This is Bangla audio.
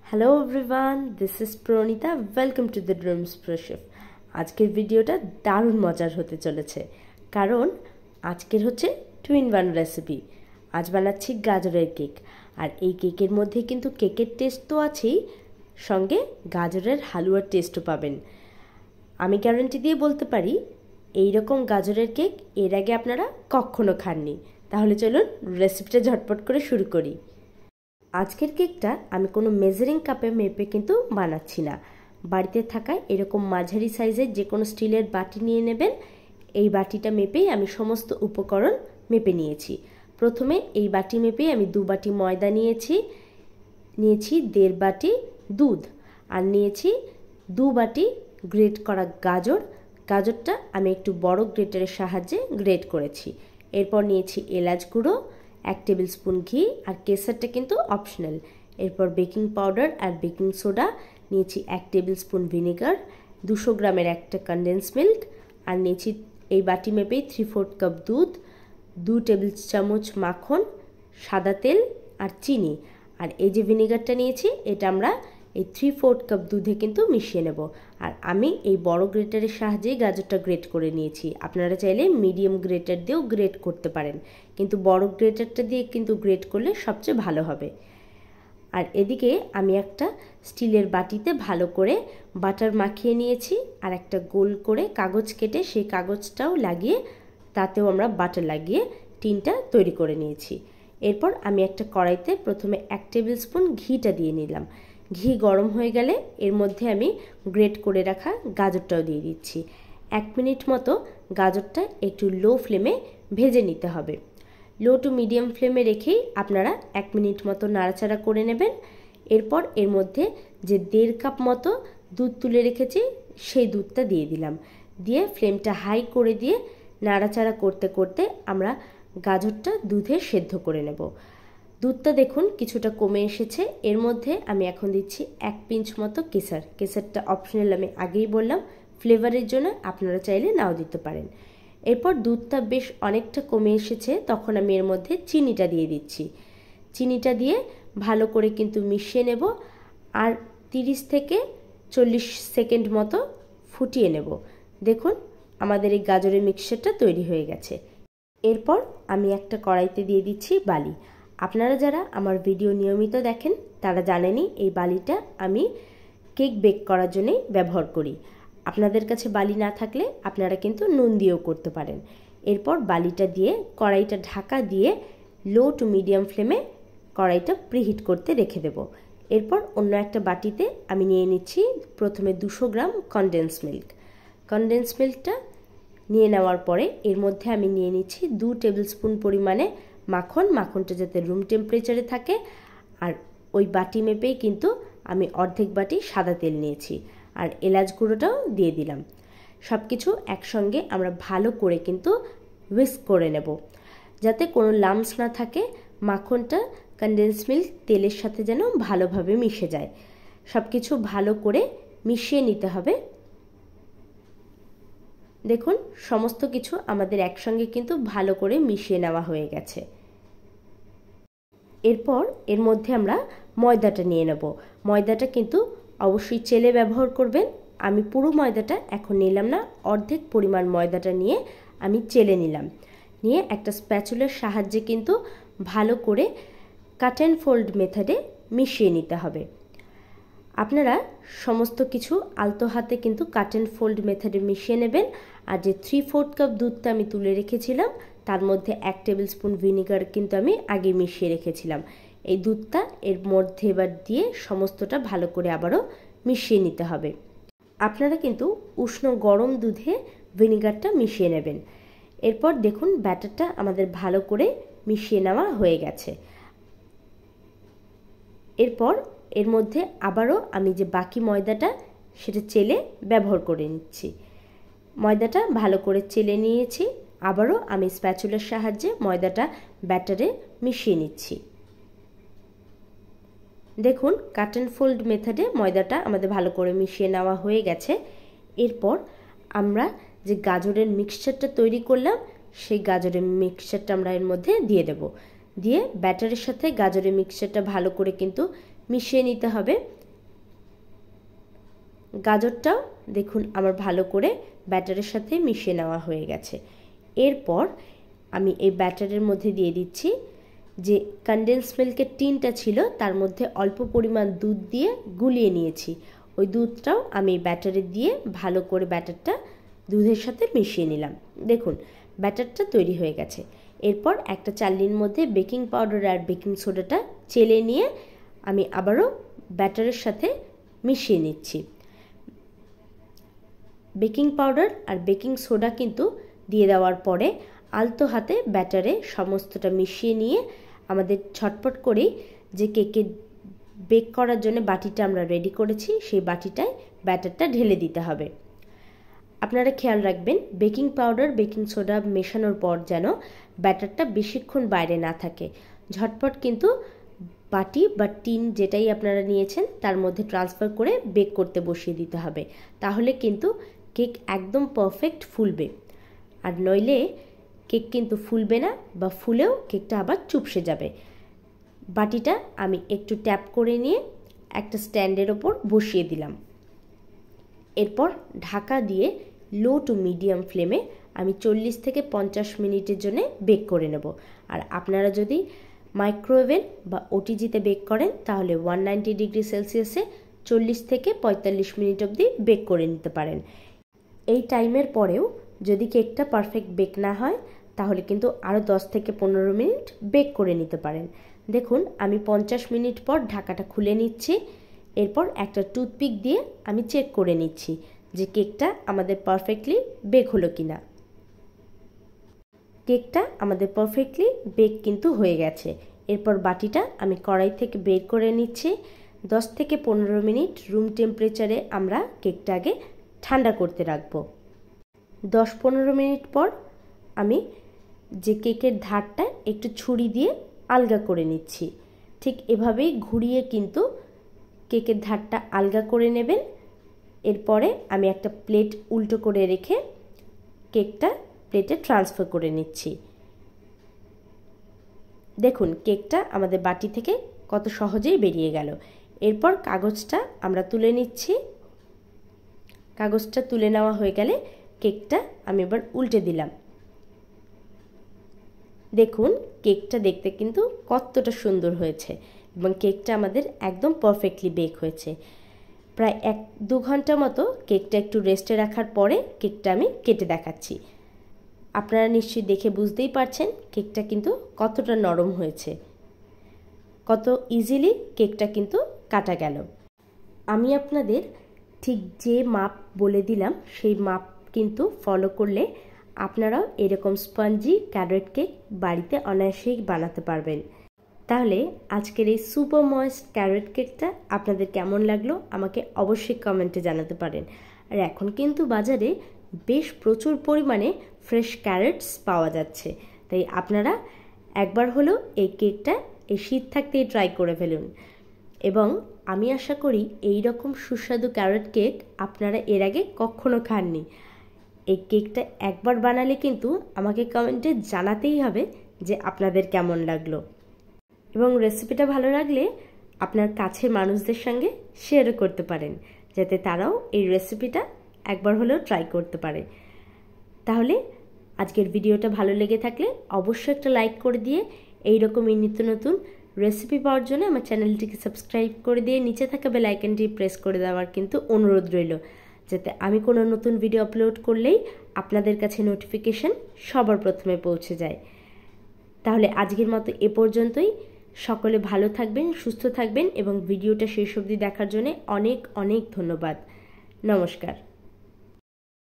Hello everyone, this is Pranita. Welcome to the Dreams Pro Chef. আজকের ভিডিওটা দারুণ মজার হতে চলেছে, কারণ আজকের হচ্ছে 2-in-1 রেসিপি। আজ বানাচ্ছি গাজরের কেক, আর এই কেকের মধ্যে কিন্তু কেকের টেস্ট তো আছেই, সঙ্গে গাজরের হালুয়ার টেস্টও পাবেন। আমি গ্যারান্টি দিয়ে বলতে পারি, এই রকম গাজরের কেক এর আগে আপনারা কখনো খাননি। তাহলে চলুন রেসিপিটা ঝটপট করে শুরু করি। আজকের কেকটা আমি কোনো মেজারিং কাপে মেপে কিন্তু বানাচ্ছি না। বাড়িতে থাকা এরকম মাঝারি সাইজের যে কোনো স্টিলের বাটি নিয়ে নেবেন। এই বাটিটা মেপেই আমি সমস্ত উপকরণ মেপে নিয়েছি। প্রথমে এই বাটি মেপেই আমি 2 বাটি ময়দা নিয়েছি 1.5 বাটি দুধ, আর নিয়েছি 2 বাটি গ্রেট করা গাজরটা আমি একটু বড় গ্রেটারের সাহায্যে গ্রেট করেছি। এরপর নিয়েছি এলাচ গুঁড়ো, 1 টেবিল স্পুন ঘি, আর কেসারটা কিন্তু অপশনাল। এরপর বেকিং পাউডার আর বেকিং সোডা নিয়েছি, 1 টেবিল স্পুন ভিনেগার, 200 গ্রামের একটা কনডেন্স মিল্ক, আর নিয়েছি এই বাটি মেপেই 3/4 কাপ দুধ, 2 টেবিল চামচ মাখন, সাদা তেল আর চিনি। আর এই যে ভিনেগারটা নিয়েছি, এটা আমরা এই 3/4 কাপ দুধে কিন্তু মিশিয়ে নেব। আর আমি এই বড় গ্রেটারের সাহায্যেই গাজরটা গ্রেট করে নিয়েছি। আপনারা চাইলে মিডিয়াম গ্রেটার দিয়েও গ্রেট করতে পারেন, কিন্তু বড় গ্রেটারটা দিয়ে কিন্তু গ্রেট করলে সবচেয়ে ভালো হবে। আর এদিকে আমি একটা স্টিলের বাটিতে ভালো করে বাটার মাখিয়ে নিয়েছি, আর একটা গোল করে কাগজ কেটে সেই কাগজটাও লাগিয়ে তাতেও আমরা বাটার লাগিয়ে টিনটা তৈরি করে নিয়েছি। এরপর আমি একটা কড়াইতে প্রথমে 1 টেবিল স্পুন ঘিটা দিয়ে নিলাম। ঘি গরম হয়ে গেলে এর মধ্যে আমি গ্রেট করে রাখা গাজরটাও দিয়ে দিচ্ছি। 1 মিনিট মতো গাজরটা একটু লো ফ্লেমে ভেজে নিতে হবে। লো টু মিডিয়াম ফ্লেমে রেখেই আপনারা 1 মিনিট মতো নাড়াচাড়া করে নেবেন। এরপর এর মধ্যে যে 1.5 কাপ মতো দুধ তুলে রেখেছি সেই দুধটা দিয়ে দিলাম। দিয়ে ফ্লেমটা হাই করে দিয়ে নাড়াচাড়া করতে করতে আমরা গাজরটা দুধে সেদ্ধ করে নেব। দুধটা দেখুন কিছুটা কমে এসেছে। এর মধ্যে আমি এখন দিচ্ছি 1 পিঞ্চ মতো কেসারটা অপশনাল, আমি আগেই বললাম, ফ্লেভারের জন্য আপনারা চাইলে নাও দিতে পারেন। এরপর দুধটা বেশ অনেকটা কমে এসেছে, তখন আমি এর মধ্যে চিনিটা দিয়ে দিচ্ছি। চিনিটা দিয়ে ভালো করে কিন্তু মিশিয়ে নেব, আর 30 থেকে 40 সেকেন্ড মতো ফুটিয়ে নেব। দেখুন আমাদের এই গাজরের মিক্সচারটা তৈরি হয়ে গেছে। এরপর আমি একটা কড়াইতে দিয়ে দিচ্ছি বালি। আপনারা যারা আমার ভিডিও নিয়মিত দেখেন তারা জানেনই এই বালিটা আমি কেক বেক করার জন্যই ব্যবহার করি। আপনাদের কাছে বালি না থাকলে আপনারা কিন্তু নুন দিয়েও করতে পারেন। এরপর বালিটা দিয়ে কড়াইটা ঢাকা দিয়ে লো টু মিডিয়াম ফ্লেমে কড়াইটা প্রিহিট করতে রেখে দেব। এরপর অন্য একটা বাটিতে আমি নিয়ে নিচ্ছি প্রথমে 200 গ্রাম কনডেন্স মিল্কটা নিয়ে নেওয়ার পরে এর মধ্যে আমি নিয়ে নিচ্ছি 2 টেবিল স্পুন পরিমাণে মাখনটা যাতে রুম টেম্পারেচারে থাকে। আর ওই বাটি মেপেই কিন্তু আমি অর্ধেক বাটি সাদা তেল নিয়েছি, আর এলাচ গুঁড়োটাও দিয়ে দিলাম। সব কিছু একসঙ্গে আমরা ভালো করে কিন্তু হুইস্ক করে নেব, যাতে কোনো লাম্পস না থাকে। মাখনটা কনডেন্স মিল্ক তেলের সাথে যেন ভালোভাবে মিশে যায়। সব কিছু ভালো করে মিশিয়ে নিতে হবে। দেখুন সমস্ত কিছু আমাদের একসঙ্গে কিন্তু ভালো করে মিশিয়ে নেওয়া হয়ে গেছে। এরপর এর মধ্যে আমরা ময়দাটা নিয়ে নেব। ময়দাটা কিন্তু অবশ্যই চেলে ব্যবহার করবেন। আমি পুরো ময়দাটা এখন নিলাম না, অর্ধেক পরিমাণ ময়দাটা নিয়ে আমি চেলে নিলাম। নিয়ে একটা স্প্যাচুলার সাহায্যে কিন্তু ভালো করে কাট অ্যান্ড ফোল্ড মেথডে মিশিয়ে নিতে হবে। আপনারা সমস্ত কিছু আলতো হাতে কিন্তু কাট অ্যান্ড ফোল্ড মেথডে মিশিয়ে নেবেন। আর যে 3/4 কাপ দুধটা আমি তুলে রেখেছিলাম তার মধ্যে 1 টেবিল স্পুন ভিনেগার কিন্তু আমি আগে মিশিয়ে রেখেছিলাম। এই দুধটা এর মধ্যে এবার দিয়ে সমস্তটা ভালো করে আবারও মিশিয়ে নিতে হবে। আপনারা কিন্তু উষ্ণ গরম দুধে ভিনেগারটা মিশিয়ে নেবেন। এরপর দেখুন ব্যাটারটা আমাদের ভালো করে মিশিয়ে নেওয়া হয়ে গেছে। এরপর এর মধ্যে আবারও আমি যে বাকি ময়দাটা সেটা চেলে ব্যবহার করে নিচ্ছি। ময়দাটা ভালো করে চেলে নিয়েছি। আবারও আমি স্প্যাচুলার সাহায্যে ময়দাটা ব্যাটারে মিশিয়ে নিচ্ছি। দেখুন কাট অ্যান্ড ফোল্ড মেথডে ময়দাটা আমাদের ভালো করে মিশিয়ে নেওয়া হয়ে গেছে। এরপর আমরা যে গাজরের মিক্সচারটা তৈরি করলাম সেই গাজরের মিক্সচারটা আমরা এর মধ্যে দিয়ে দেব। দিয়ে ব্যাটারের সাথে গাজরের মিক্সচারটা ভালো করে কিন্তু মিশিয়ে নিতে হবে। গাজরটাও দেখুন আমার ভালো করে ব্যাটারের সাথে মিশিয়ে নেওয়া হয়ে গেছে। এরপর আমি এই ব্যাটারের মধ্যে দিয়ে দিচ্ছি যে কনডেন্স মিল্কের টিনটা ছিল, তার মধ্যে অল্প পরিমাণ দুধ দিয়ে গুলিয়ে নিয়েছি। ওই দুধটাও আমি ব্যাটারে দিয়ে ভালো করে ব্যাটারটা দুধের সাথে মিশিয়ে নিলাম। দেখুন ব্যাটারটা তৈরি হয়ে গেছে। এরপর একটা চালনির মধ্যে বেকিং পাউডার আর বেকিং সোডাটা চেলে নিয়ে আমি আবারও ব্যাটারের সাথে মিশিয়ে নিচ্ছি। বেকিং পাউডার আর বেকিং সোডা কিন্তু দিয়ে দেওয়ার পরে আলতো হাতে ব্যাটারে সমস্তটা মিশিয়ে নিয়ে আমাদের ছটপট করেই যে কেকে বেক করার জন্য বাটিটা আমরা রেডি করেছি সেই বাটিটায় ব্যাটারটা ঢেলে দিতে হবে। আপনারা খেয়াল রাখবেন বেকিং পাউডার বেকিং সোডা মেশানোর পর যেন ব্যাটারটা বেশিক্ষণ বাইরে না থাকে। ঝটপট কিন্তু বাটি বা টিন যেটাই আপনারা নিয়েছেন তার মধ্যে ট্রান্সফার করে বেক করতে বসিয়ে দিতে হবে, তাহলে কিন্তু কেক একদম পারফেক্ট ফুলবে। আর নইলে কেক কিন্তু ফুলবে না বা ফুলেও কেকটা আবার চুপসে যাবে। বাটিটা আমি একটু ট্যাপ করে নিয়ে একটা স্ট্যান্ডের ওপর বসিয়ে দিলাম। এরপর ঢাকা দিয়ে লো টু মিডিয়াম ফ্লেমে আমি 40 থেকে 50 মিনিটের জন্য বেক করে নেব। আর আপনারা যদি মাইক্রোওয়েভে বা ওটিজিতে বেক করেন তাহলে 190 ডিগ্রি সেলসিয়াসে 40 থেকে 45 মিনিট অবধি বেক করে নিতে পারেন। এই টাইমের পরেও যদি কেকটা পারফেক্ট বেক না হয় তাহলে কিন্তু আরও 10 থেকে 15 মিনিট বেক করে নিতে পারেন। দেখুন আমি 50 মিনিট পর ঢাকাটা খুলে নিচ্ছি। এরপর একটা টুথপিক দিয়ে আমি চেক করে নিচ্ছি যে কেকটা আমাদের পারফেক্টলি বেক হলো কিনা। কেকটা আমাদের পারফেক্টলি বেক কিন্তু হয়ে গেছে। এরপর বাটিটা আমি কড়াই থেকে বের করে নিচ্ছি। 10 থেকে 15 মিনিট রুম টেম্পারেচারে আমরা কেকটা আগে ঠান্ডা করতে রাখবো। 10-15 মিনিট পর আমি যে কেকের ধারটা একটু ছুরি দিয়ে আলগা করে নিচ্ছি। ঠিক এভাবেই ঘুরিয়ে কিন্তু কেকের ধারটা আলগা করে নেবেন। এরপরে আমি একটা প্লেট উল্টো করে রেখে কেকটা প্লেটে ট্রান্সফার করে নিচ্ছি। দেখুন কেকটা আমাদের বাটি থেকে কত সহজেই বেরিয়ে গেল। এরপর কাগজটা আমরা তুলে নিচ্ছি। কাগজটা তুলে নেওয়া হয়ে গেলে কেকটা আমি এবার উল্টে দিলাম। দেখুন কেকটা দেখতে কিন্তু কতটা সুন্দর হয়েছে এবং কেকটা আমাদের একদম পারফেক্টলি বেক হয়েছে। প্রায় 1-2 ঘন্টা মতো কেকটা একটু রেস্টে রাখার পরে কেকটা আমি কেটে দেখাচ্ছি। আপনারা নিশ্চয়ই দেখে বুঝতেই পারছেন কেকটা কিন্তু কতটা নরম হয়েছে, কত ইজিলি কেকটা কিন্তু কাটা গেল। আমি আপনাদের ঠিক যে মাপ বলে দিলাম সেই মাপ কিন্তু ফলো করলে আপনারাও এরকম স্পঞ্জি ক্যারট কেক বাড়িতে অনায়াসেই বানাতে পারবেন। তাহলে আজকের এই সুপার ময়েস্ট ক্যারট কেকটা আপনাদের কেমন লাগলো আমাকে অবশ্যই কমেন্টে জানাতে পারেন। আর এখন কিন্তু বাজারে বেশ প্রচুর পরিমাণে ফ্রেশ ক্যারটস পাওয়া যাচ্ছে, তাই আপনারা একবার হলেও এই কেকটা এই শীত থাকতেই ট্রাই করে ফেলুন। এবং আমি আশা করি এই রকম সুস্বাদু ক্যারট কেক আপনারা এর আগে কখনো খাননি। এই কেকটা একবার বানালে কিন্তু আমাকে কমেন্টে জানাতেই হবে যে আপনাদের কেমন লাগলো। এবং রেসিপিটা ভালো লাগলে আপনার কাছের মানুষদের সঙ্গে শেয়ারও করতে পারেন, যাতে তারাও এই রেসিপিটা একবার হলেও ট্রাই করতে পারে। তাহলে আজকের ভিডিওটা ভালো লেগে থাকলে অবশ্যই একটা লাইক করে দিয়ে এই রকমই নিত্য নতুন রেসিপি পাওয়ার জন্য আমার চ্যানেলটিকে সাবস্ক্রাইব করে দিয়ে নিচে থাকা বেল আইকনটি প্রেস করে দেওয়ার কিন্তু অনুরোধ রইল, যাতে আমি কোনো নতুন ভিডিও আপলোড করলেই আপনাদের কাছে নোটিফিকেশন সবার প্রথমে পৌঁছে যায়। তাহলে আজকের মতো এ পর্যন্তই। সকলে ভালো থাকবেন, সুস্থ থাকবেন এবং ভিডিওটা শেষ অবধি দেখার জন্য অনেক অনেক ধন্যবাদ। নমস্কার।